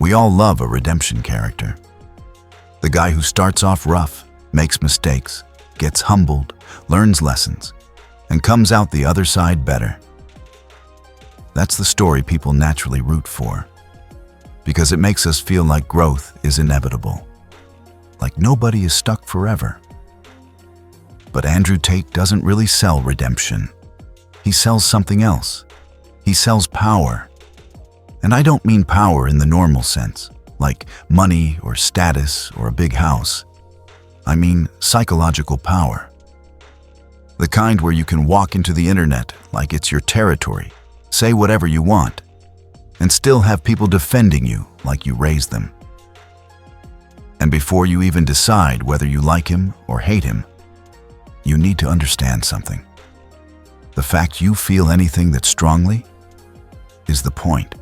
We all love a redemption character. The guy who starts off rough, makes mistakes, gets humbled, learns lessons, and comes out the other side better. That's the story people naturally root for, because it makes us feel like growth is inevitable, like nobody is stuck forever. But Andrew Tate doesn't really sell redemption. He sells something else. He sells power. And I don't mean power in the normal sense, like money or status or a big house. I mean psychological power. The kind where you can walk into the internet like it's your territory, say whatever you want, and still have people defending you like you raised them. And before you even decide whether you like him or hate him, you need to understand something. The fact you feel anything that strongly is the point.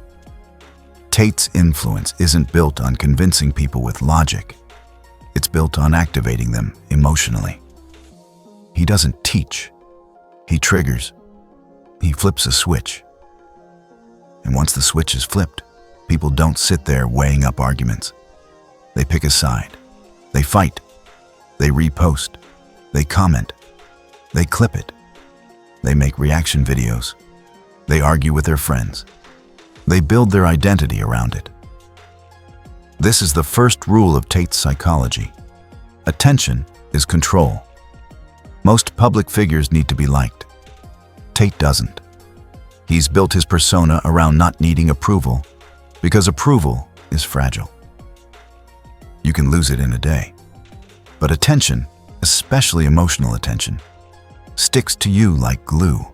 Tate's influence isn't built on convincing people with logic. It's built on activating them emotionally. He doesn't teach. He triggers. He flips a switch. And once the switch is flipped, people don't sit there weighing up arguments. They pick a side. They fight. They repost. They comment. They clip it. They make reaction videos. They argue with their friends. They build their identity around it. This is the first rule of Tate's psychology. Attention is control. Most public figures need to be liked. Tate doesn't. He's built his persona around not needing approval because approval is fragile. You can lose it in a day. But attention, especially emotional attention, sticks to you like glue.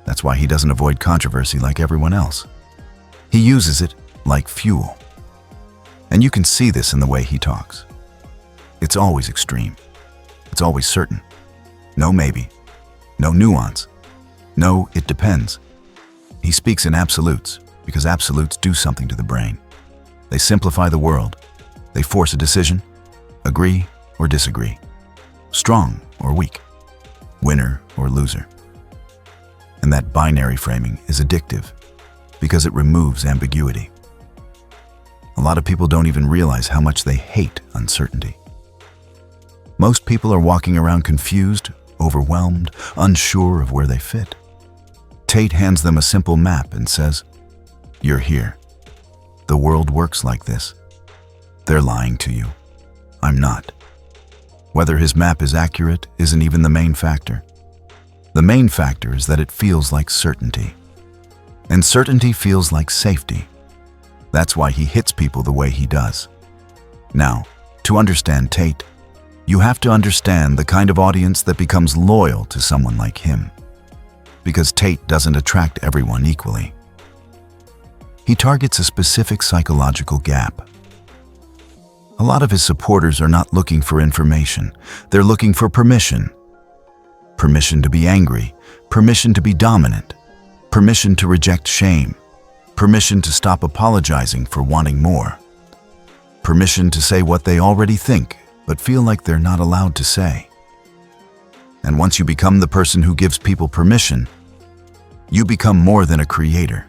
That's why he doesn't avoid controversy like everyone else. He uses it like fuel. And you can see this in the way he talks. It's always extreme. It's always certain. No maybe. No nuance. No, it depends. He speaks in absolutes because absolutes do something to the brain. They simplify the world. They force a decision, agree or disagree, strong or weak, winner or loser. And that binary framing is addictive because it removes ambiguity. A lot of people don't even realize how much they hate uncertainty. Most people are walking around confused, overwhelmed, unsure of where they fit. Tate hands them a simple map and says, "You're here. The world works like this." They're lying to you. I'm not. Whether his map is accurate isn't even the main factor. The main factor is that it feels like certainty. And certainty feels like safety. That's why he hits people the way he does. Now, to understand Tate, you have to understand the kind of audience that becomes loyal to someone like him. Because Tate doesn't attract everyone equally. He targets a specific psychological gap. A lot of his supporters are not looking for information. They're looking for permission. Permission to be angry, permission to be dominant, permission to reject shame, permission to stop apologizing for wanting more, permission to say what they already think but feel like they're not allowed to say. And once you become the person who gives people permission, you become more than a creator.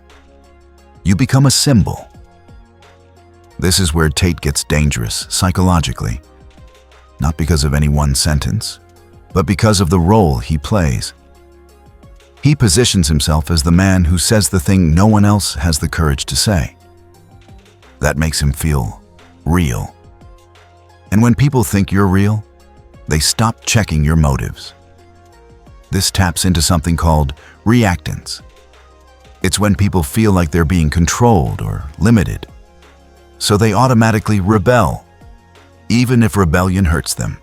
You become a symbol. This is where Tate gets dangerous psychologically, not because of any one sentence, but because of the role he plays. He positions himself as the man who says the thing no one else has the courage to say. That makes him feel real. And when people think you're real, they stop checking your motives. This taps into something called reactance. It's when people feel like they're being controlled or limited. So they automatically rebel, even if rebellion hurts them.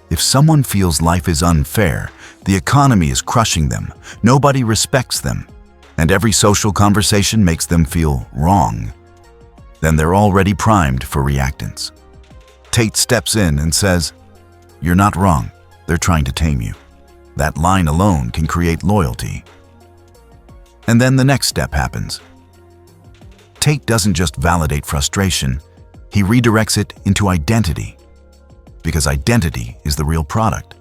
If someone feels life is unfair, the economy is crushing them, nobody respects them, and every social conversation makes them feel wrong, then they're already primed for reactance. Tate steps in and says, "You're not wrong, they're trying to tame you." That line alone can create loyalty. And then the next step happens. Tate doesn't just validate frustration, he redirects it into identity. Because identity is the real product.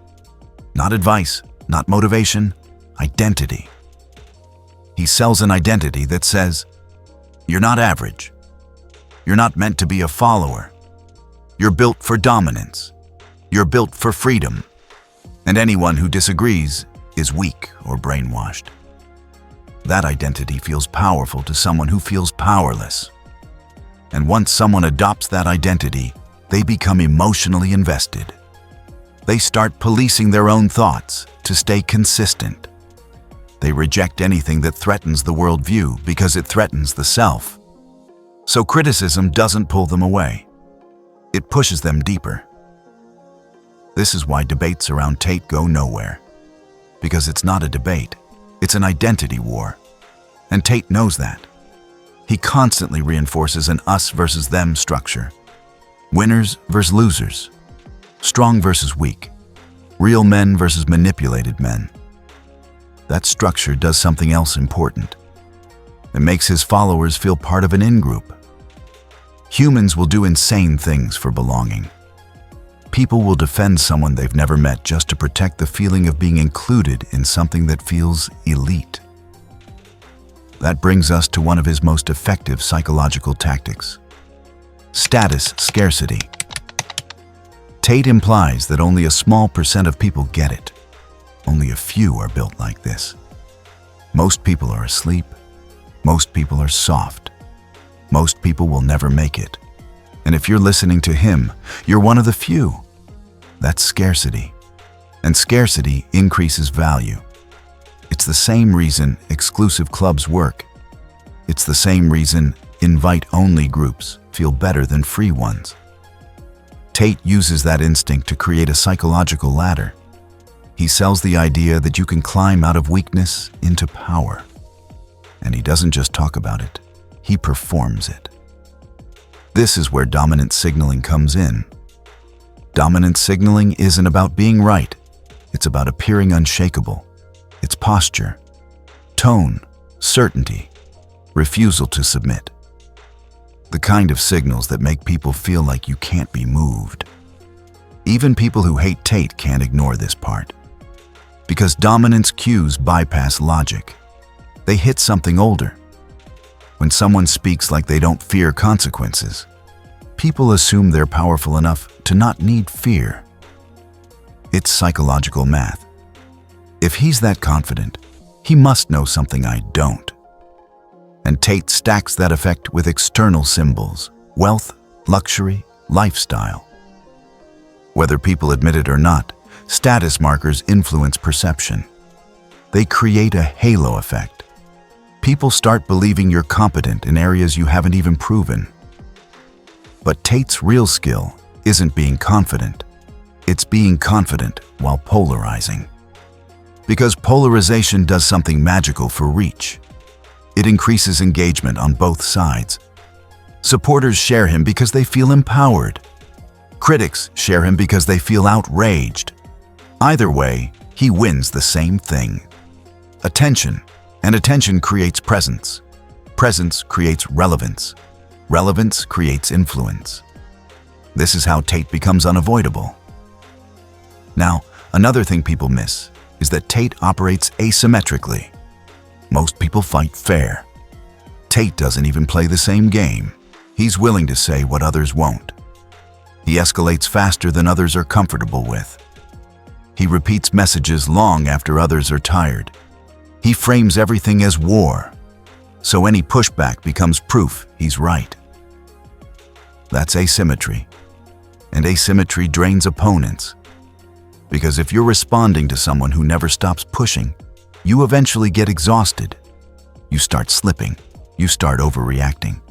Not advice, not motivation, identity. He sells an identity that says, "You're not average. You're not meant to be a follower. You're built for dominance. You're built for freedom. And anyone who disagrees is weak or brainwashed. That identity feels powerful to someone who feels powerless. And once someone adopts that identity, they become emotionally invested. They start policing their own thoughts to stay consistent. They reject anything that threatens the worldview because it threatens the self. So criticism doesn't pull them away. It pushes them deeper. This is why debates around Tate go nowhere. Because it's not a debate, it's an identity war. And Tate knows that. He constantly reinforces an us versus them structure. Winners versus losers. Strong versus weak. Real men versus manipulated men. That structure does something else important. It makes his followers feel part of an in-group. Humans will do insane things for belonging. People will defend someone they've never met just to protect the feeling of being included in something that feels elite. That brings us to one of his most effective psychological tactics: status scarcity. Tate implies that only a small percent of people get it. Only a few are built like this. Most people are asleep. Most people are soft. Most people will never make it. And if you're listening to him, you're one of the few. That's scarcity. And scarcity increases value. It's the same reason exclusive clubs work. It's the same reason invite-only groups feel better than free ones. Tate uses that instinct to create a psychological ladder. He sells the idea that you can climb out of weakness into power. And he doesn't just talk about it, he performs it. This is where dominant signaling comes in. Dominant signaling isn't about being right. It's about appearing unshakable. It's posture, tone, certainty, refusal to submit. The kind of signals that make people feel like you can't be moved. Even people who hate Tate can't ignore this part. Because dominance cues bypass logic. They hit something older. When someone speaks like they don't fear consequences, people assume they're powerful enough to not need fear. It's psychological math. If he's that confident, he must know something I don't. And Tate stacks that effect with external symbols: wealth, luxury, lifestyle. Whether people admit it or not, status markers influence perception. They create a halo effect. People start believing you're competent in areas you haven't even proven. But Tate's real skill isn't being confident. It's being confident while polarizing. Because polarization does something magical for reach. It increases engagement on both sides. Supporters share him because they feel empowered. Critics share him because they feel outraged. Either way, he wins the same thing: attention, and attention creates presence. Presence creates relevance. Relevance creates influence. This is how Tate becomes unavoidable. Now, another thing people miss is that Tate operates asymmetrically. Most people fight fair. Tate doesn't even play the same game. He's willing to say what others won't. He escalates faster than others are comfortable with. He repeats messages long after others are tired. He frames everything as war, so any pushback becomes proof he's right. That's asymmetry. And asymmetry drains opponents. Because if you're responding to someone who never stops pushing, you eventually get exhausted. You start slipping. You start overreacting.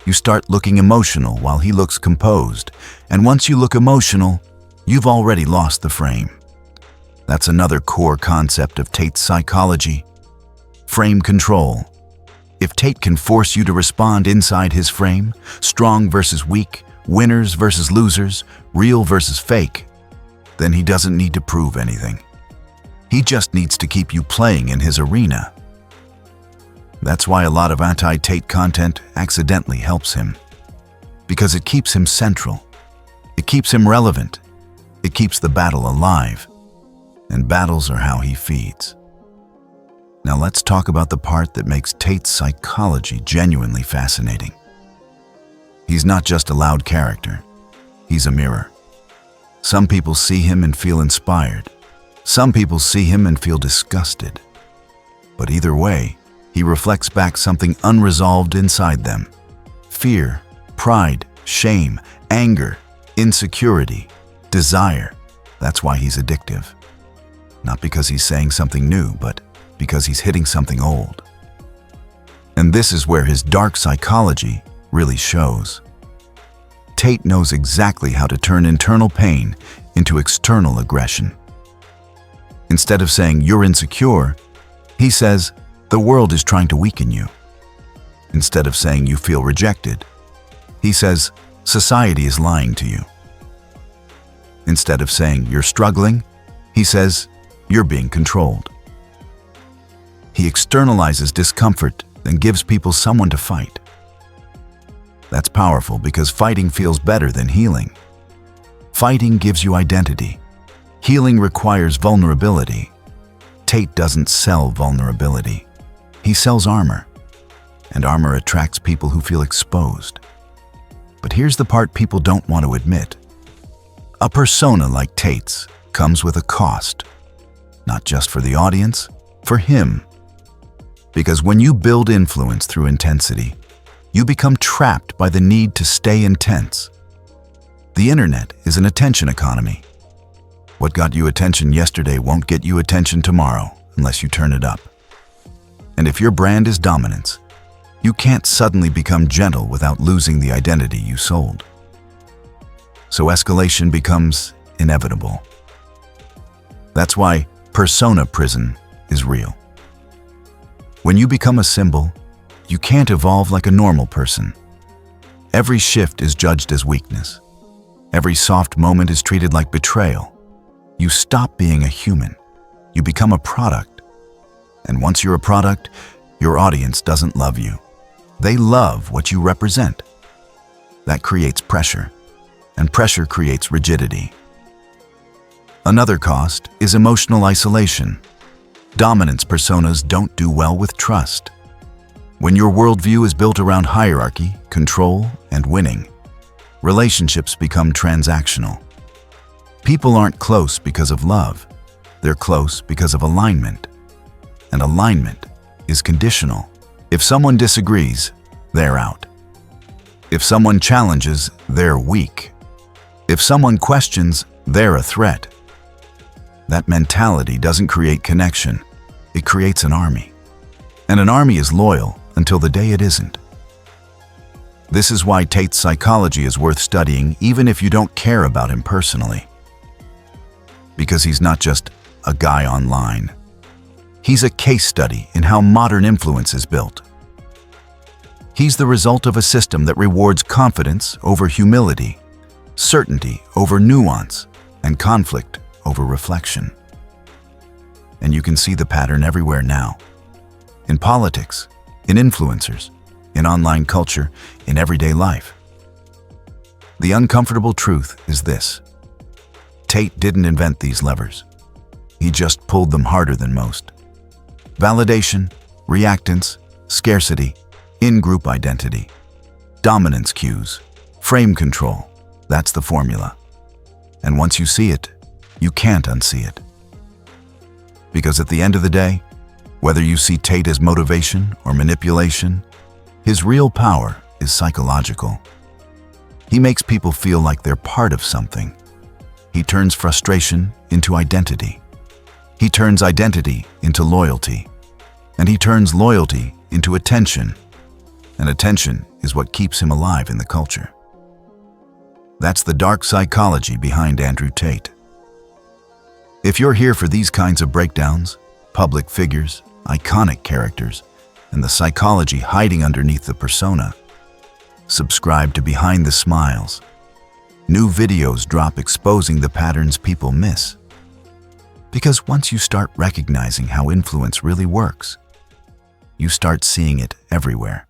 You start looking emotional while he looks composed. And once you look emotional, you've already lost the frame. That's another core concept of Tate's psychology: frame control. If Tate can force you to respond inside his frame, strong versus weak, winners versus losers, real versus fake, then he doesn't need to prove anything. He just needs to keep you playing in his arena. That's why a lot of anti-Tate content accidentally helps him. Because it keeps him central. It keeps him relevant. It keeps the battle alive. And battles are how he feeds. Now let's talk about the part that makes Tate's psychology genuinely fascinating. He's not just a loud character. He's a mirror. Some people see him and feel inspired. Some people see him and feel disgusted. But either way, he reflects back something unresolved inside them. Fear, pride, shame, anger, insecurity, desire. That's why he's addictive. Not because he's saying something new, but because he's hitting something old. And this is where his dark psychology really shows. Tate knows exactly how to turn internal pain into external aggression. Instead of saying, "You're insecure," he says, "The world is trying to weaken you." Instead of saying, "You feel rejected," he says, "Society is lying to you." Instead of saying, "You're struggling," he says, "You're being controlled." He externalizes discomfort and gives people someone to fight. That's powerful because fighting feels better than healing. Fighting gives you identity. Healing requires vulnerability. Tate doesn't sell vulnerability. He sells armor. And armor attracts people who feel exposed. But here's the part people don't want to admit. A persona like Tate's comes with a cost. Not just for the audience, for him. Because when you build influence through intensity, you become trapped by the need to stay intense. The internet is an attention economy. What got you attention yesterday won't get you attention tomorrow unless you turn it up. And if your brand is dominance, you can't suddenly become gentle without losing the identity you sold. So escalation becomes inevitable. That's why persona prison is real. When you become a symbol, you can't evolve like a normal person. Every shift is judged as weakness. Every soft moment is treated like betrayal. You stop being a human. You become a product. And once you're a product, your audience doesn't love you. They love what you represent. That creates pressure, and pressure creates rigidity. Another cost is emotional isolation. Dominance personas don't do well with trust. When your worldview is built around hierarchy, control, and winning, relationships become transactional. People aren't close because of love. They're close because of alignment. And alignment is conditional. If someone disagrees, they're out. If someone challenges, they're weak. If someone questions, they're a threat. That mentality doesn't create connection. It creates an army. And an army is loyal until the day it isn't. This is why Tate's psychology is worth studying even if you don't care about him personally. Because he's not just a guy online. He's a case study in how modern influence is built. He's the result of a system that rewards confidence over humility, certainty over nuance, and conflict over reflection. And you can see the pattern everywhere now. In politics, in influencers, in online culture, in everyday life. The uncomfortable truth is this. Tate didn't invent these levers. He just pulled them harder than most. Validation, reactance, scarcity, in-group identity, dominance cues, frame control. That's the formula. And once you see it, you can't unsee it. Because at the end of the day, whether you see Tate as motivation or manipulation, his real power is psychological. He makes people feel like they're part of something. He turns frustration into identity. He turns identity into loyalty. And he turns loyalty into attention. And attention is what keeps him alive in the culture. That's the dark psychology behind Andrew Tate. If you're here for these kinds of breakdowns, public figures, iconic characters, and the psychology hiding underneath the persona, subscribe to Behind the Smiles. New videos drop exposing the patterns people miss. Because once you start recognizing how influence really works, you start seeing it everywhere.